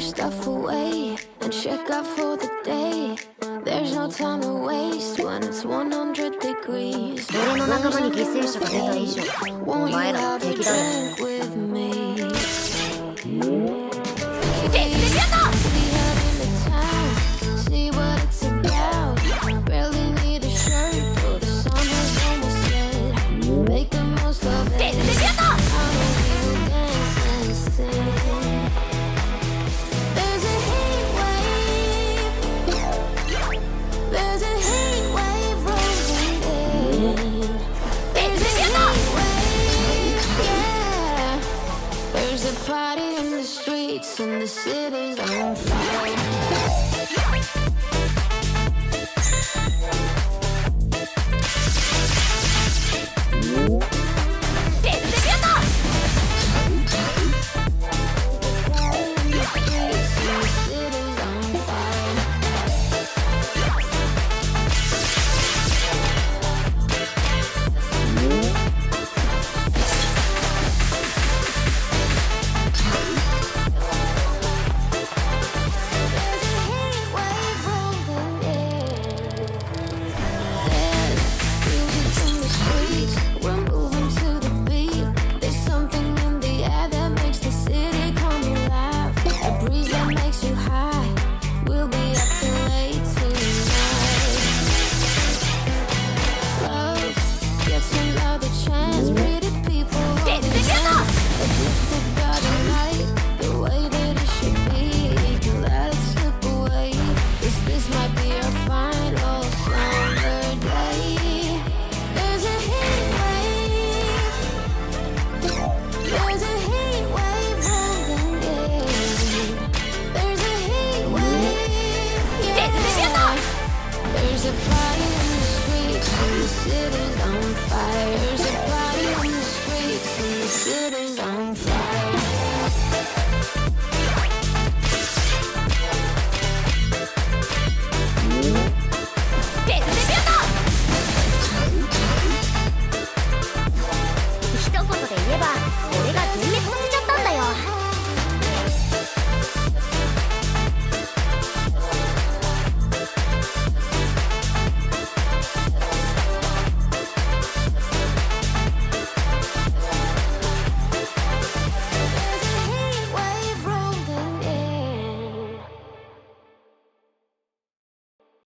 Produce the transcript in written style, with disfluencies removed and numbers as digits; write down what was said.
stuff away and check out for the day. There's no time to waste when it's 100 degrees. 俺の仲間に犠牲者が出た以上、お Won't you 前ら have は a 敵だよ。 drink with me? 敵だ See her in the town, see what it's about. Barely need a shirt, though the sun has almost set. Make the most of it. I know we will dance and sing. There's a heat wave. There's a heat wave rolling in. There's a heat wave, yeah. There's a party in the streets in the city